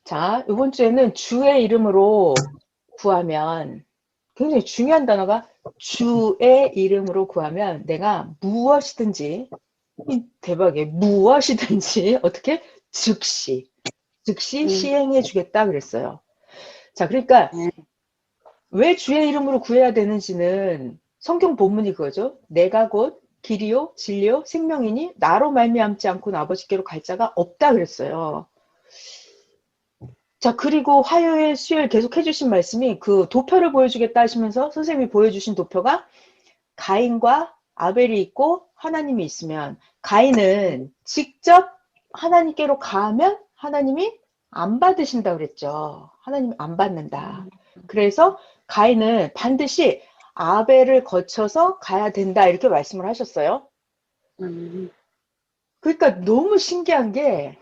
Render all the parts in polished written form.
자, 이번 주에는 주의 이름으로 구하면 굉장히 중요한 단어가 주의 이름으로 구하면 내가 무엇이든지 대박이에요. 무엇이든지 어떻게 즉시 음, 시행해 주겠다 그랬어요. 자, 그러니까 네. 왜 주의 이름으로 구해야 되는지는 성경 본문이 그거죠. 내가 곧 길이요 진리요 생명이니 나로 말미암지 않고는 아버지께로 갈 자가 없다 그랬어요. 자, 그리고 화요일, 수요일 계속 해주신 말씀이 그 도표를 보여주겠다 하시면서 선생님이 보여주신 도표가 가인과 아벨이 있고 하나님이 있으면 가인은 직접 하나님께로 가면 하나님이 안 받으신다 그랬죠. 하나님 안 받는다. 그래서 가인은 반드시 아벨을 거쳐서 가야 된다 이렇게 말씀을 하셨어요. 음, 그러니까 너무 신기한 게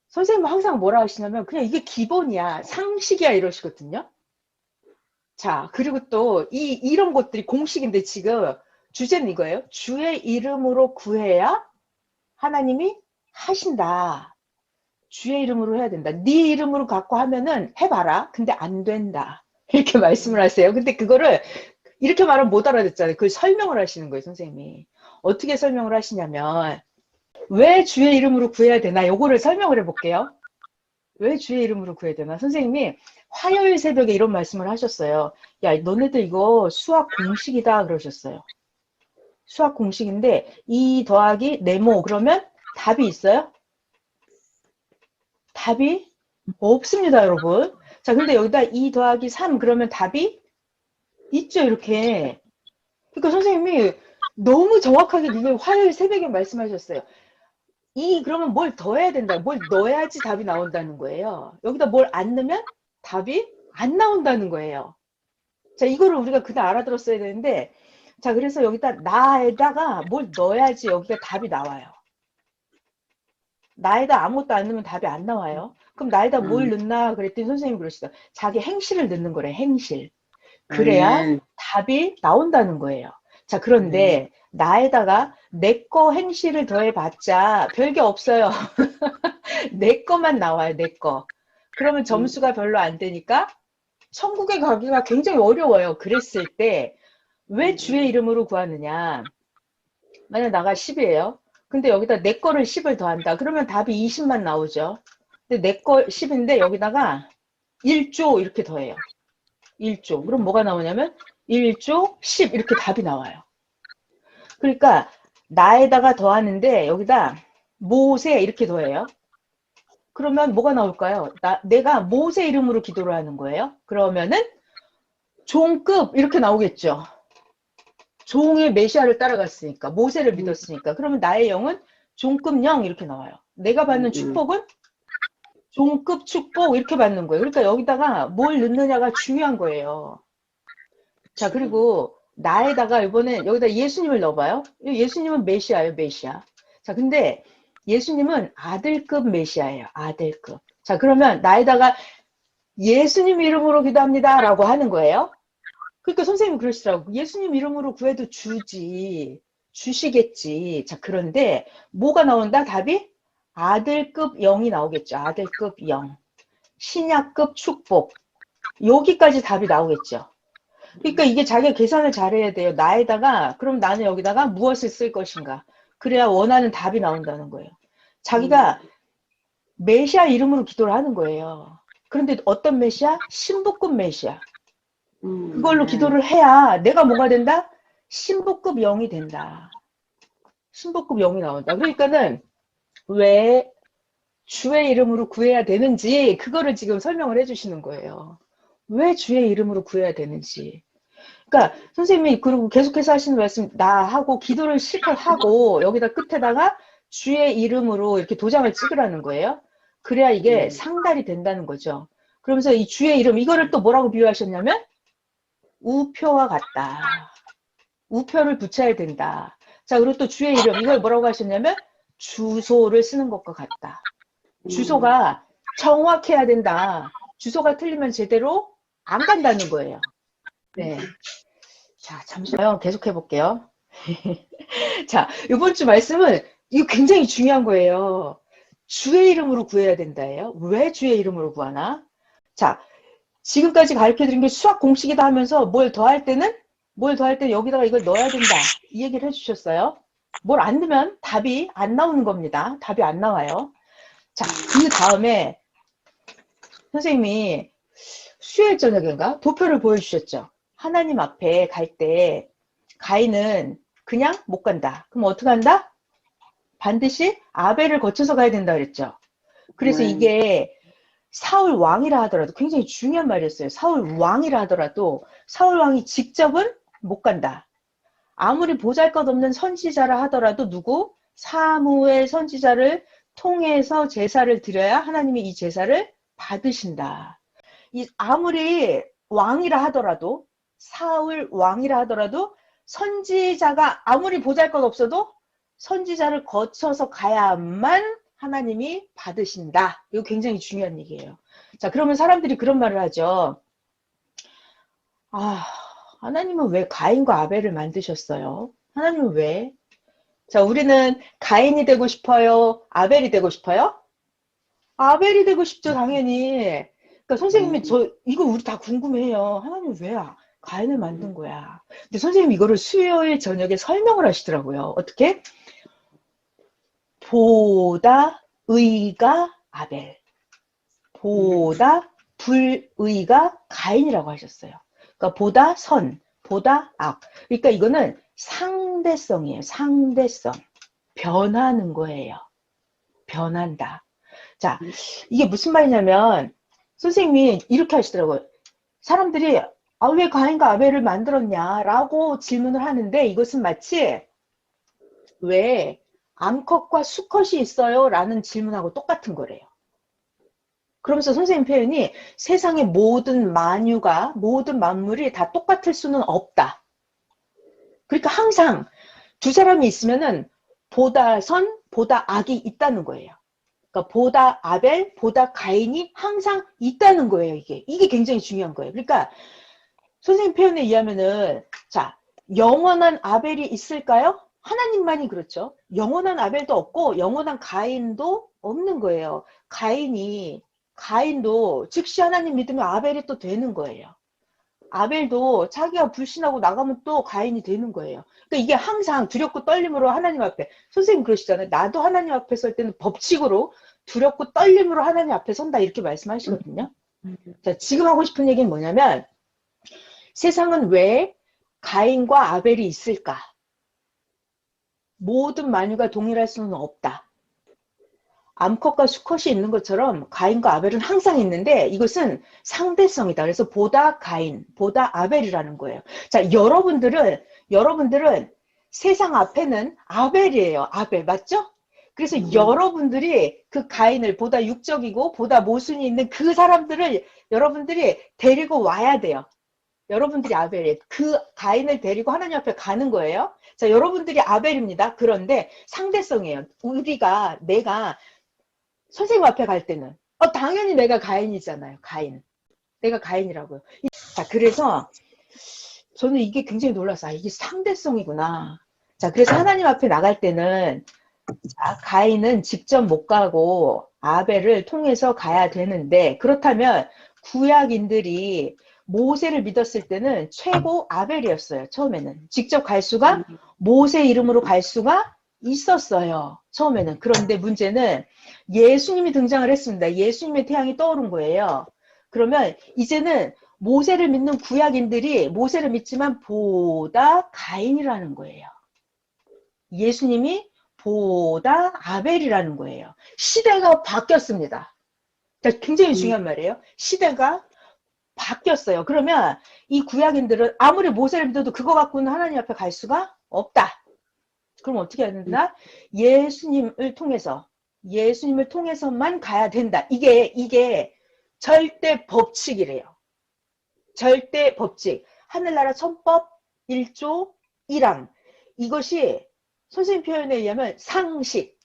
선생님은 항상 뭐라 하시냐면 그냥 이게 기본이야. 상식이야 이러시거든요. 자, 그리고 또 이런 것들이 공식인데 지금 주제는 이거예요. 주의 이름으로 구해야 하나님이 하신다. 주의 이름으로 해야 된다. 네 이름으로 갖고 하면은 해봐라. 근데 안 된다. 이렇게 말씀을 하세요. 근데 그거를 이렇게 말하면 못 알아듣잖아요. 그걸 설명을 하시는 거예요, 선생님이. 어떻게 설명을 하시냐면 왜 주의 이름으로 구해야 되나? 요거를 설명을 해볼게요. 왜 주의 이름으로 구해야 되나? 선생님이 화요일 새벽에 이런 말씀을 하셨어요. 야, 너네들 이거 수학 공식이다 그러셨어요. 수학 공식인데 2 더하기 네모 그러면 답이 있어요? 답이 없습니다, 여러분. 자, 근데 여기다 2 더하기 3 그러면 답이 있죠, 이렇게. 그러니까 선생님이 너무 정확하게 그걸 화요일 새벽에 말씀하셨어요. 그러면 뭘 더해야 된다. 뭘 넣어야지 답이 나온다는 거예요. 여기다 뭘 안 넣으면 답이 안 나온다는 거예요. 자, 이거를 우리가 그날 알아들었어야 되는데, 자, 그래서 여기다 나에다가 뭘 넣어야지 여기가 답이 나와요. 나에다 아무것도 안 넣으면 답이 안 나와요. 그럼 나에다 뭘 음, 넣나 그랬더니 선생님이 그러시다. 자기 행실을 넣는 거래, 행실. 그래야 네, 답이 나온다는 거예요. 자, 네, 그런데 나에다가 내 거 행실을 더해봤자 별게 없어요. 내 거만 나와요, 내 거. 그러면 음, 점수가 별로 안 되니까 천국에 가기가 굉장히 어려워요. 그랬을 때 왜 주의 이름으로 구하느냐. 만약 나가 10이에요. 근데 여기다 내 거를 10을 더한다. 그러면 답이 20만 나오죠. 근데 내 거 10인데 여기다가 1조 이렇게 더해요. 1조. 그럼 뭐가 나오냐면 1조 10 이렇게 답이 나와요. 그러니까 나에다가 더하는데 여기다 모세 이렇게 더해요. 그러면 뭐가 나올까요? 내가 모세 이름으로 기도를 하는 거예요. 그러면은 종급 이렇게 나오겠죠. 종의 메시아를 따라갔으니까 모세를 음, 믿었으니까 그러면 나의 영은 종급 영 이렇게 나와요. 내가 받는 음, 축복은 종급 축복 이렇게 받는 거예요. 그러니까 여기다가 뭘 넣느냐가 중요한 거예요. 자, 그리고 나에다가 이번엔 여기다 예수님을 넣어봐요. 예수님은 메시아예요, 메시아. 자, 근데 예수님은 아들급 메시아예요, 아들급. 자, 그러면 나에다가 예수님 이름으로 기도합니다라고 하는 거예요. 그러니까 선생님이 그러시더라고. 예수님 이름으로 구해도 주시겠지. 자, 그런데 뭐가 나온다? 답이 아들급 영이 나오겠죠. 아들급 영. 신약급 축복. 여기까지 답이 나오겠죠. 그러니까 이게 자기가 계산을 잘해야 돼요. 나에다가, 그럼 나는 여기다가 무엇을 쓸 것인가. 그래야 원하는 답이 나온다는 거예요. 자기가 메시아 이름으로 기도를 하는 거예요. 그런데 어떤 메시아? 신부급 메시아. 그걸로 네, 기도를 해야 내가 뭐가 된다? 신부급 영이 된다. 신부급 영이 나온다. 그러니까는 왜 주의 이름으로 구해야 되는지 그거를 지금 설명을 해주시는 거예요. 왜 주의 이름으로 구해야 되는지. 그러니까 선생님이 그리고 계속해서 하시는 말씀 나 하고 기도를 실컷 하고 여기다 끝에다가 주의 이름으로 이렇게 도장을 찍으라는 거예요. 그래야 이게 상달이 된다는 거죠. 그러면서 이 주의 이름 이거를 또 뭐라고 비유하셨냐면 우표와 같다. 우표를 붙여야 된다. 자, 그리고 또 주의 이름 이걸 뭐라고 하셨냐면 주소를 쓰는 것과 같다. 주소가 정확해야 된다. 주소가 틀리면 제대로 안 간다는 거예요. 네. 자, 잠시만요. 계속해 볼게요. 자, 이번 주 말씀은 이거 굉장히 중요한 거예요. 주의 이름으로 구해야 된다예요. 왜 주의 이름으로 구하나? 자, 지금까지 가르쳐드린 게 수학 공식이다 하면서 뭘 더할 때는 여기다가 이걸 넣어야 된다. 이 얘기를 해주셨어요. 뭘 안 넣으면 답이 안 나오는 겁니다. 답이 안 나와요. 자, 그 다음에 선생님이 수요일 저녁인가 도표를 보여주셨죠. 하나님 앞에 갈 때 가인은 그냥 못 간다. 그럼 어떻게 한다? 반드시 아벨을 거쳐서 가야 된다 그랬죠. 그래서 네. 이게 사울 왕이라 하더라도 굉장히 중요한 말이었어요. 사울 왕이라 하더라도 사울 왕이 직접은 못 간다. 아무리 보잘것없는 선지자라 하더라도 누구? 사무엘 선지자를 통해서 제사를 드려야 하나님이 이 제사를 받으신다. 아무리 왕이라 하더라도 사울 왕이라 하더라도 선지자가 아무리 보잘것없어도 선지자를 거쳐서 가야만 하나님이 받으신다. 이거 굉장히 중요한 얘기예요. 자, 그러면 사람들이 그런 말을 하죠. 아, 하나님은 왜 가인과 아벨을 만드셨어요? 하나님은 왜? 자, 우리는 가인이 되고 싶어요? 아벨이 되고 싶어요? 아벨이 되고 싶죠, 당연히. 그러니까 선생님이 이거 우리 다 궁금해요. 하나님 왜 가인을 만든 거야? 근데 선생님 이거를 수요일 저녁에 설명을 하시더라고요. 어떻게? 보다 의가 아벨, 보다 불의가 가인이라고 하셨어요. 그러니까 보다 선, 보다 악. 그러니까 이거는 상대성이에요. 상대성. 변하는 거예요. 변한다. 자, 이게 무슨 말이냐면 선생님이 이렇게 하시더라고요. 사람들이 왜 가인과 아벨을 만들었냐라고 질문을 하는데 이것은 마치 왜 암컷과 수컷이 있어요? 라는 질문하고 똑같은 거래요. 그러면서 선생님 표현이 세상의 모든 만유가, 모든 만물이 다 똑같을 수는 없다. 그러니까 항상 두 사람이 있으면은 보다 선, 보다 악이 있다는 거예요. 그러니까 보다 아벨, 보다 가인이 항상 있다는 거예요, 이게. 이게 굉장히 중요한 거예요. 그러니까 선생님 표현에 의하면은 자, 영원한 아벨이 있을까요? 하나님만이 그렇죠. 영원한 아벨도 없고 영원한 가인도 없는 거예요. 가인도 즉시 하나님 믿으면 아벨이 또 되는 거예요. 아벨도 자기가 불신하고 나가면 또 가인이 되는 거예요. 그러니까 이게 항상 두렵고 떨림으로 하나님 앞에 선생님 그러시잖아요. 나도 하나님 앞에 설 때는 법칙으로 두렵고 떨림으로 하나님 앞에 선다 이렇게 말씀하시거든요. 자, 지금 하고 싶은 얘기는 뭐냐면 세상은 왜 가인과 아벨이 있을까? 모든 만유가 동일할 수는 없다. 암컷과 수컷이 있는 것처럼 가인과 아벨은 항상 있는데 이것은 상대성이다. 그래서 보다 가인, 보다 아벨이라는 거예요. 자, 여러분들은 세상 앞에는 아벨이에요. 아벨 맞죠? 그래서 여러분들이 그 가인을 보다 육적이고 보다 모순이 있는 그 사람들을 여러분들이 데리고 와야 돼요. 여러분들이 아벨이에요. 그 가인을 데리고 하나님 앞에 가는 거예요. 자, 여러분들이 아벨입니다. 그런데 상대성이에요. 내가 선생님 앞에 갈 때는 당연히 내가 가인이잖아요. 가인. 내가 가인이라고요. 자, 그래서 저는 이게 굉장히 놀랐어요. 이게 상대성이구나. 자, 그래서 하나님 앞에 나갈 때는 자, 가인은 직접 못 가고 아벨을 통해서 가야 되는데 그렇다면 구약인들이 모세를 믿었을 때는 최고 아벨이었어요. 처음에는. 직접 갈 수가 모세 이름으로 갈 수가 있었어요. 처음에는. 그런데 문제는 예수님이 등장을 했습니다. 예수님의 태양이 떠오른 거예요. 그러면 이제는 모세를 믿는 구약인들이 모세를 믿지만 보다 가인이라는 거예요. 예수님이 보다 아벨이라는 거예요. 시대가 바뀌었습니다. 굉장히 중요한 말이에요. 시대가 바뀌었어요. 그러면 이 구약인들은 아무리 모세를 믿어도 그거 갖고는 하나님 앞에 갈 수가 없다. 그럼 어떻게 해야 된다? 예수님을 통해서만 가야 된다. 이게 절대 법칙이래요. 절대 법칙. 하늘나라 천법 1조 1항. 이것이 선생님 표현에 의하면 상식,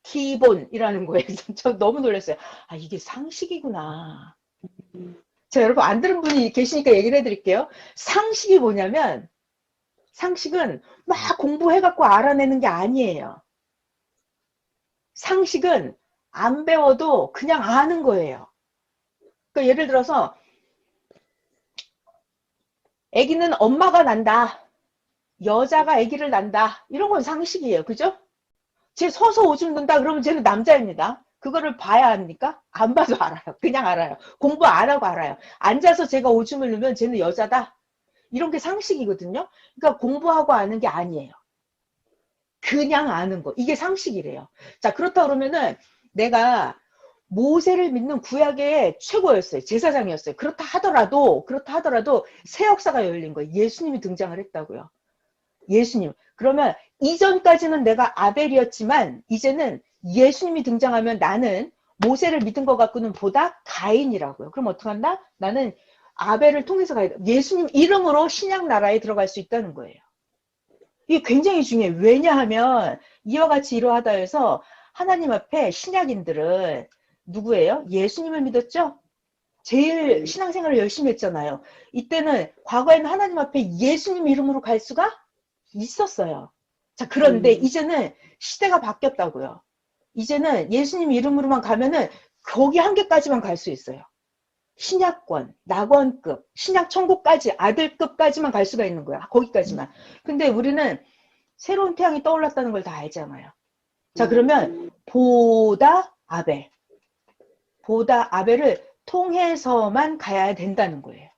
기본이라는 거예요. 저 너무 놀랐어요. 이게 상식이구나. 자, 여러분 안 들은 분이 계시니까 얘기를 해드릴게요. 상식이 뭐냐면 상식은 막 공부해갖고 알아내는 게 아니에요. 상식은 안 배워도 그냥 아는 거예요. 그러니까 예를 들어서 아기는 엄마가 난다. 여자가 아기를 난다. 이런 건 상식이에요. 그죠? 쟤 서서 오줌 눈다 그러면 쟤는 남자입니다. 그거를 봐야 합니까? 안 봐도 알아요. 그냥 알아요. 공부 안 하고 알아요. 앉아서 제가 오줌을 누면 쟤는 여자다. 이런 게 상식이거든요. 그러니까 공부하고 아는 게 아니에요. 그냥 아는 거. 이게 상식이래요. 자, 그렇다 그러면은 내가 모세를 믿는 구약의 최고였어요. 제사장이었어요. 그렇다 하더라도 새 역사가 열린 거예요. 예수님이 등장을 했다고요. 예수님. 그러면 이전까지는 내가 아벨이었지만 이제는 예수님이 등장하면 나는 모세를 믿은 것 갖고는 보다 가인이라고요. 그럼 어떡한다? 나는 아벨을 통해서 가야 돼. 예수님 이름으로 신약 나라에 들어갈 수 있다는 거예요. 이게 굉장히 중요해요. 왜냐하면 이와 같이 이러하다 해서 하나님 앞에 신약인들은 누구예요? 예수님을 믿었죠? 제일 신앙생활을 열심히 했잖아요. 이때는 과거에는 하나님 앞에 예수님 이름으로 갈 수가 있었어요. 자, 그런데 이제는 시대가 바뀌었다고요. 이제는 예수님 이름으로만 가면은 거기 한계까지만 갈 수 있어요. 신약권, 낙원급, 신약 천국까지 아들급까지만 갈 수가 있는 거야. 거기까지만. 근데 우리는 새로운 태양이 떠올랐다는 걸 다 알잖아요. 자, 그러면 보다 아벨을 통해서만 가야 된다는 거예요.